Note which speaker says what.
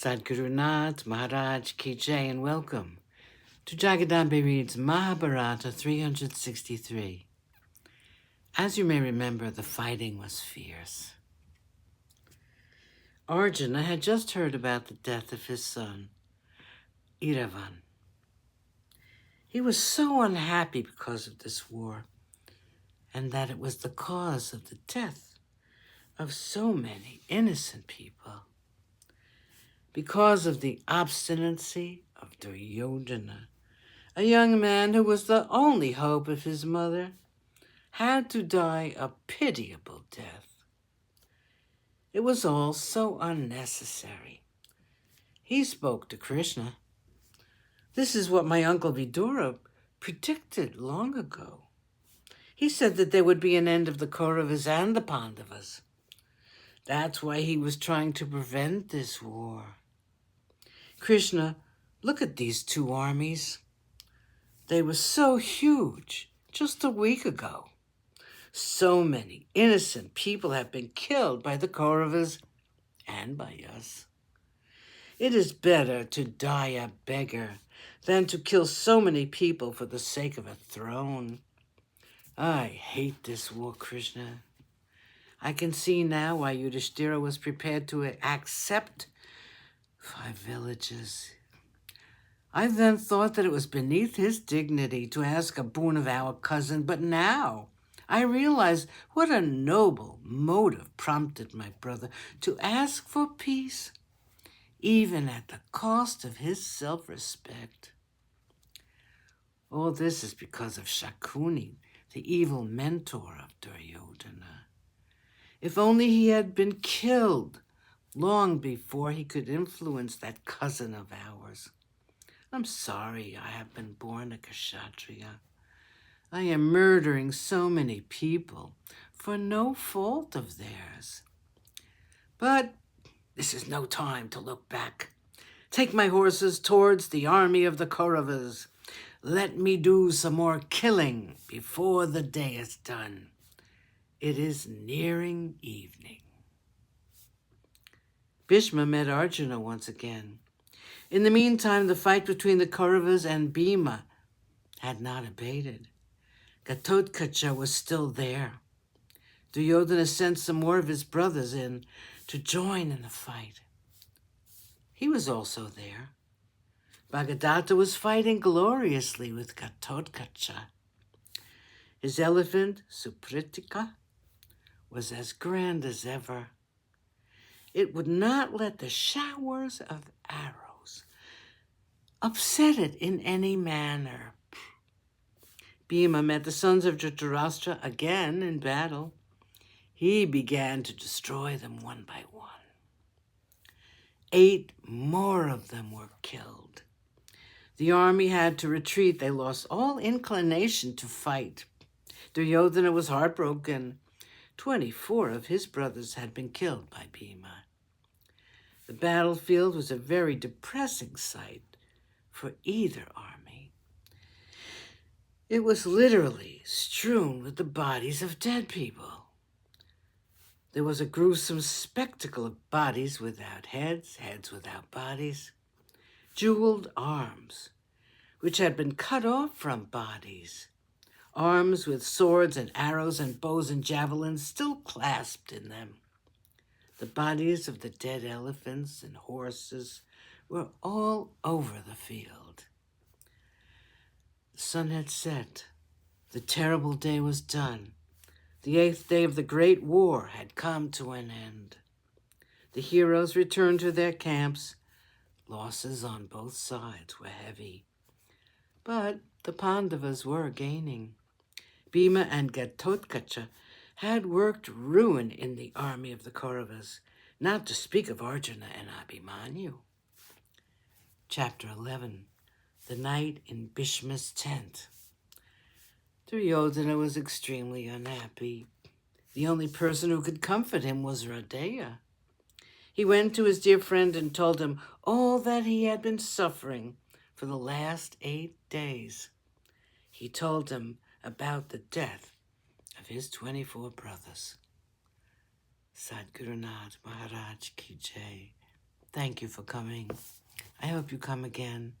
Speaker 1: Sadhguru Nath Maharaj Ki Jai, and welcome to Jagadambe Reads Mahabharata 363. As you may remember, the fighting was fierce. Arjuna had just heard about the death of his son, Iravan. He was so unhappy because of this war, and that it was the cause of the death of so many innocent people. Because of the obstinacy of Duryodhana, a young man who was the only hope of his mother, had to die a pitiable death. It was all so unnecessary. He spoke to Krishna. This is what my uncle Vidura predicted long ago. He said that there would be an end of the Kauravas and the Pandavas. That's why he was trying to prevent this war. Krishna, look at these two armies. They were so huge just a week ago. So many innocent people have been killed by the Kauravas and by us. It is better to die a beggar than to kill so many people for the sake of a throne. I hate this war, Krishna. I can see now why Yudhishthira was prepared to accept 5 villages. I then thought that it was beneath his dignity to ask a boon of our cousin, but now I realize what a noble motive prompted my brother to ask for peace, even at the cost of his self-respect. All this is because of Shakuni, the evil mentor of Duryodhana. If only he had been killed long before he could influence that cousin of ours. I'm sorry I have been born a Kshatriya. I am murdering so many people for no fault of theirs. But this is no time to look back. Take my horses towards the army of the Kauravas. Let me do some more killing before the day is done. It is nearing evening. Bhishma met Arjuna once again. In the meantime, the fight between the Kauravas and Bhima had not abated. Ghatotkacha was still there. Duryodhana sent some more of his brothers in to join in the fight. He was also there. Bhagadatta was fighting gloriously with Ghatotkacha. His elephant, Supritika, was as grand as ever. It would not let the showers of arrows upset it in any manner. Bhima met the sons of Dhritarashtra again in battle. He began to destroy them one by one. 8 more of them were killed. The army had to retreat. They lost all inclination to fight. Duryodhana was heartbroken. 24 of his brothers had been killed by Bhima. The battlefield was a very depressing sight for either army. It was literally strewn with the bodies of dead people. There was a gruesome spectacle of bodies without heads, heads without bodies, jeweled arms, which had been cut off from bodies, arms with swords and arrows and bows and javelins still clasped in them. The bodies of the dead elephants and horses were all over the field. The sun had set. The terrible day was done. The 8th day of the great war had come to an end. The heroes returned to their camps. Losses on both sides were heavy. But the Pandavas were gaining. Bhima and Ghatotkacha had worked ruin in the army of the Kauravas, not to speak of Arjuna and Abhimanyu. Chapter 11, The Night in Bhishma's Tent. Duryodhana was extremely unhappy. The only person who could comfort him was Radeya. He went to his dear friend and told him all that he had been suffering for the last 8 days. He told him about the death of his 24 brothers. Sadhguru Nath Maharaj Ki Jai. Thank you for coming. I hope you come again.